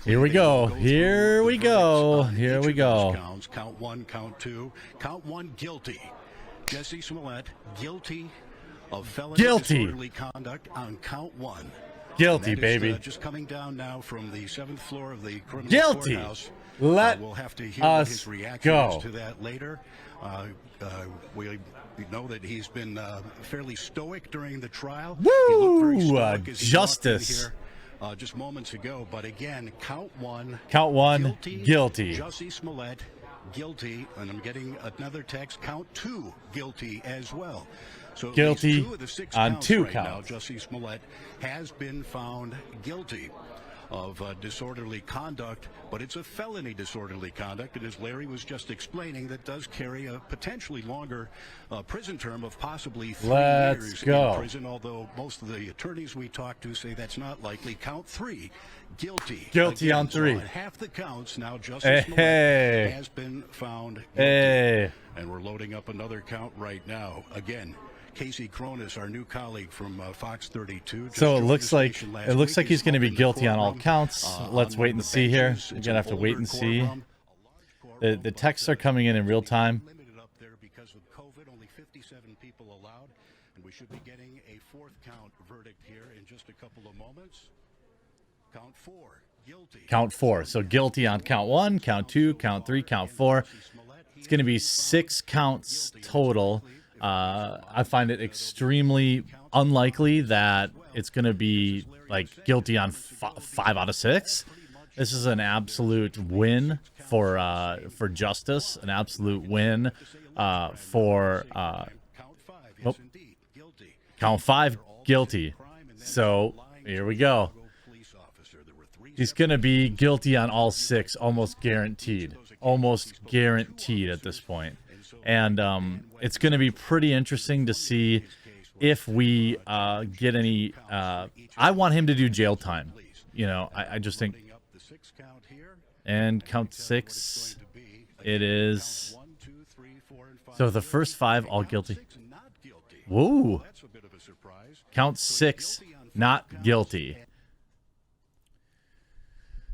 Here we go. Here we go. Here we go. Counts. Count one, count two. Count one, guilty. Jussie Smollett, guilty of felony disorderly conduct on count one. Guilty, baby. Just coming down now from the 7th floor of the criminal courthouse. Let we'll have to hear his reaction to that later. We know that he's been fairly stoic during the trial. Woo! He looked very stoic Justice. here, just moments ago. But again, count one. Count one. Guilty. Jussie Smollett, guilty. And I'm getting another text. Count two, guilty as well. So guilty two of the six on counts two right counts. Now, Jussie Smollett has been found guilty of disorderly conduct, but it's a felony disorderly conduct, and as Larry was just explaining, that does carry a potentially longer prison term of possibly 3 years in prison, although most of the attorneys we talk to say that's not likely. Count three, guilty. Guilty again, on three. So on half the counts now, Jussie Smollett has been found guilty. And we're loading up another count right now. Again, Casey Cronus, our new colleague from Fox 32. So it looks like he's going to be guilty on all counts. Let's wait and see here. We're going to have to wait and see. The texts are coming in real time. Limited up there because of COVID, only 57 people allowed, and we should be getting a fourth count verdict here in just a couple of moments. Count four, guilty. Count four. So guilty on count one, count two, count three, count four. It's going to be 6 counts total. I find it extremely unlikely that it's going to be like guilty on 5 out of 6. This is an absolute win for justice, an absolute win for count 5 guilty. So here we go. He's going to be guilty on all 6, almost guaranteed at this point. And it's going to be pretty interesting to see if we get any. I want him to do jail time. You know, I just think. And count 6. It is. So the first 5 all guilty. Whoa. Count 6 not guilty.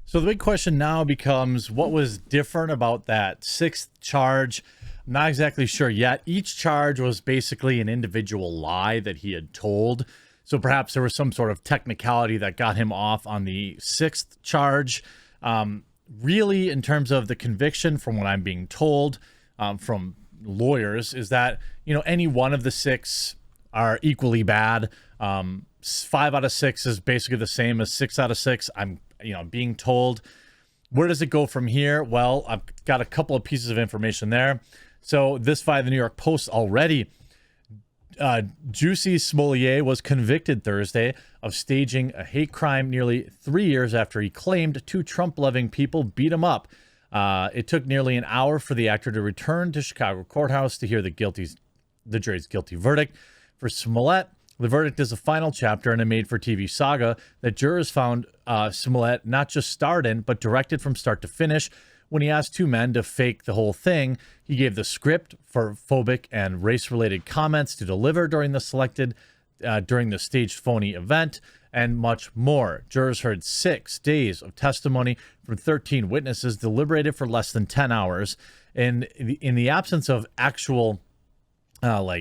So the big question now becomes, what was different about that 6th charge? I'm not exactly sure yet. Each charge was basically an individual lie that he had told. So perhaps there was some sort of technicality that got him off on the 6th charge. Really, in terms of the conviction, from what I'm being told from lawyers, is that, you know, any one of the 6 are equally bad. 5 out of 6 is basically the same as 6 out of 6. I'm being told. Where does it go from here? Well, I've got a couple of pieces of information there. So this via the New York Post already. Jussie Smollett was convicted Thursday of staging a hate crime nearly 3 years after he claimed 2 Trump-loving people beat him up. It took nearly an hour for the actor to return to Chicago courthouse to hear the jury's guilty verdict. For Smollett, the verdict is a final chapter in a made-for-TV saga that jurors found Smollett not just starred in, but directed from start to finish. When he asked 2 men to fake the whole thing, he gave the script for phobic and race-related comments to deliver during the staged phony event, and much more. Jurors heard 6 days of testimony from 13 witnesses, deliberated for less than 10 hours. And in the absence of actual, kind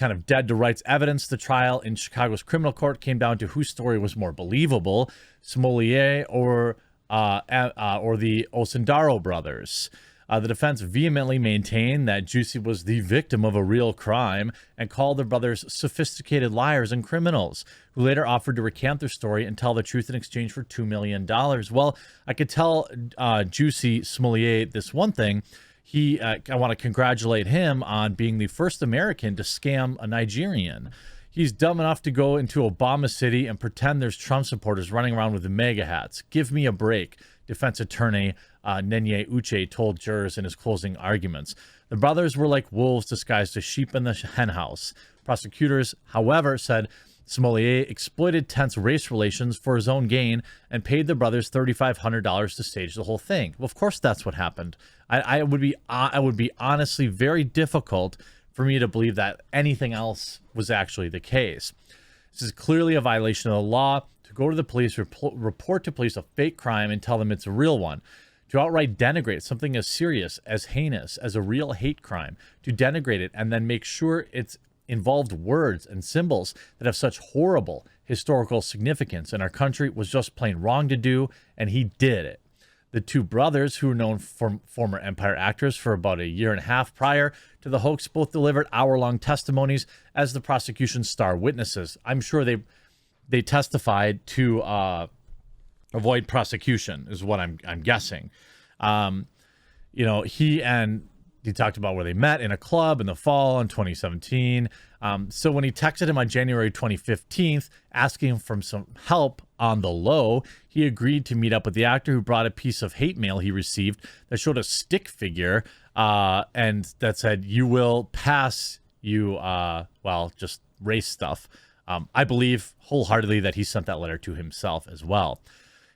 of dead to rights evidence, the trial in Chicago's criminal court came down to whose story was more believable, Smollett or the Osendaro brothers. The defense vehemently maintained that Jussie was the victim of a real crime and called the brothers sophisticated liars and criminals, who later offered to recant their story and tell the truth in exchange for $2 million. Well, I could tell Jussie Smollett this one thing. I want to congratulate him on being the first American to scam a Nigerian. He's dumb enough to go into Obama City and pretend there's Trump supporters running around with the MAGA hats. Give me a break, defense attorney Nenye Uche told jurors in his closing arguments. The brothers were like wolves disguised as sheep in the henhouse. Prosecutors, however, said Smollett exploited tense race relations for his own gain and paid the brothers $3,500 to stage the whole thing. Well, of course, that's what happened. I would be honestly very difficult for me to believe that anything else was actually the case. This is clearly a violation of the law to go to the police, report to police a fake crime and tell them it's a real one, to outright denigrate something as serious, as heinous, as a real hate crime, to denigrate it and then make sure it's involved words and symbols that have such horrible historical significance in our country was just plain wrong to do, and he did it. The two brothers, who were known for former Empire actors for about a year and a half prior to the hoax, both delivered hour-long testimonies as the prosecution's star witnesses. I'm sure they testified to avoid prosecution, is what I'm guessing. He talked about where they met in a club in the fall in 2017. So when he texted him on January 2015, asking for some help on the low, he agreed to meet up with the actor, who brought a piece of hate mail he received that showed a stick figure and that said, "You will pass, just race stuff." I believe wholeheartedly that he sent that letter to himself as well.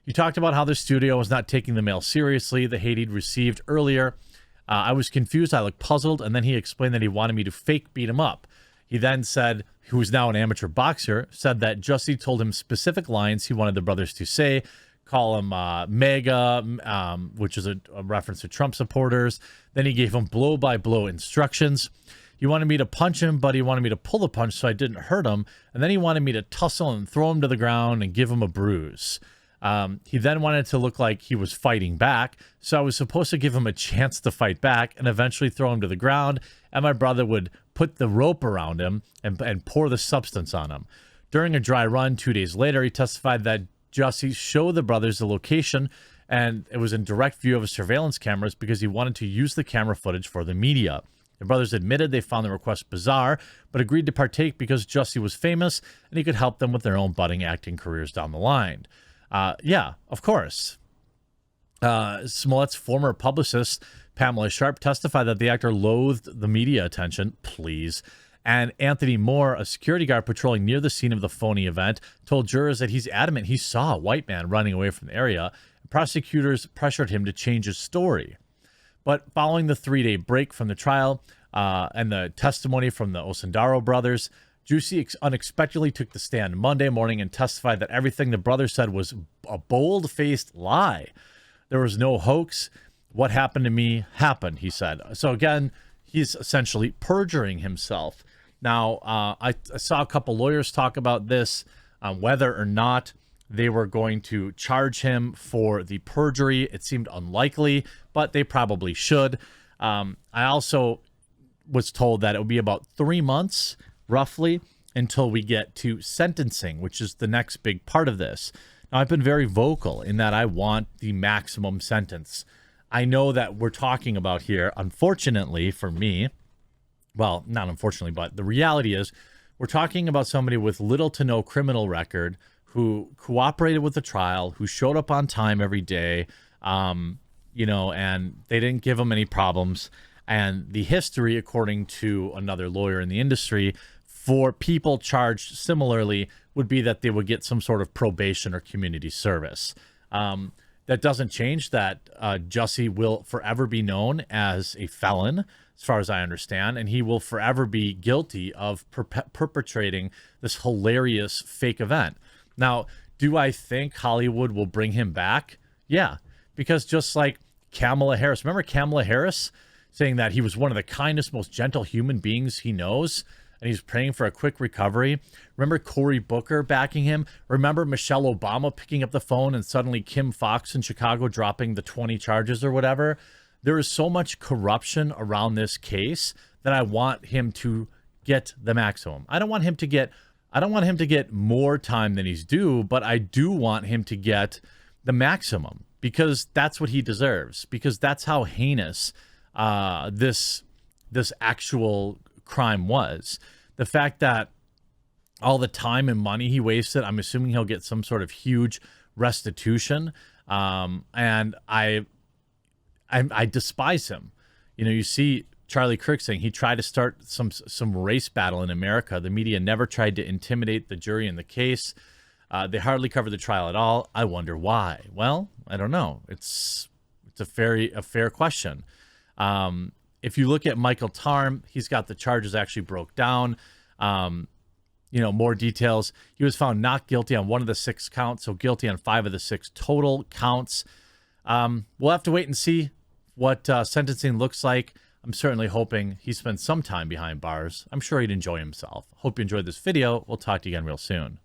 He talked about how the studio was not taking the mail seriously, the hate he'd received earlier. I was confused, I looked puzzled, and then he explained that he wanted me to fake beat him up. He then said, who is now an amateur boxer, said that Jussie told him specific lines he wanted the brothers to say, call him MAGA, which is a reference to Trump supporters. Then he gave him blow-by-blow instructions. He wanted me to punch him, but he wanted me to pull the punch so I didn't hurt him. And then he wanted me to tussle and throw him to the ground and give him a bruise. He then wanted to look like he was fighting back, so I was supposed to give him a chance to fight back and eventually throw him to the ground, and my brother would put the rope around him and pour the substance on him. During a dry run 2 days later, he testified that Jussie showed the brothers the location, and it was in direct view of his surveillance cameras because he wanted to use the camera footage for the media. The brothers admitted they found the request bizarre, but agreed to partake because Jussie was famous and he could help them with their own budding acting careers down the line. Yeah, of course. Smollett's former publicist, Pamela Sharp, testified that the actor loathed the media attention, please. And Anthony Moore, a security guard patrolling near the scene of the phony event, told jurors that he's adamant he saw a white man running away from the area. Prosecutors pressured him to change his story. But following the 3-day break from the trial and the testimony from the Osundaro brothers, Jussie unexpectedly took the stand Monday morning and testified that everything the brothers said was a bold-faced lie. There was no hoax. What happened to me happened, he said. So again, he's essentially perjuring himself. Now, I saw a couple lawyers talk about this, whether or not they were going to charge him for the perjury. It seemed unlikely, but they probably should. I also was told that it would be about 3 months roughly until we get to sentencing, which is the next big part of this. Now, I've been very vocal in that I want the maximum sentence. I know that we're talking about here, unfortunately for me, well, not unfortunately, but the reality is we're talking about somebody with little to no criminal record who cooperated with the trial, who showed up on time every day, and they didn't give him any problems. And the history, according to another lawyer in the industry, for people charged similarly would be that they would get some sort of probation or community service. That doesn't change that Jussie will forever be known as a felon, as far as I understand, and he will forever be guilty of perpetrating this hilarious fake event. Now, do I think Hollywood will bring him back? Yeah, because just like Kamala Harris, remember Kamala Harris saying that he was one of the kindest, most gentle human beings he knows, and he's praying for a quick recovery? Remember Cory Booker backing him? Remember Michelle Obama picking up the phone and suddenly Kim Fox in Chicago dropping the 20 charges or whatever? There is so much corruption around this case that I want him to get the maximum. I don't want him to get more time than he's due, but I do want him to get the maximum because that's what he deserves, because that's how heinous this actual crime was. The fact that all the time and money he wasted, I'm assuming he'll get some sort of huge restitution. And I despise him. You see Charlie Kirk saying he tried to start some race battle in America. The media never tried to intimidate the jury in the case. They hardly covered the trial at all. I wonder why. Well, I don't know. It's a fair question. If you look at Michael Tarm, he's got the charges actually broke down. more details. He was found not guilty on 1 of the 6 counts, so guilty on 5 of the 6 total counts. We'll have to wait and see what sentencing looks like. I'm certainly hoping he spends some time behind bars. I'm sure he'd enjoy himself. Hope you enjoyed this video. We'll talk to you again real soon.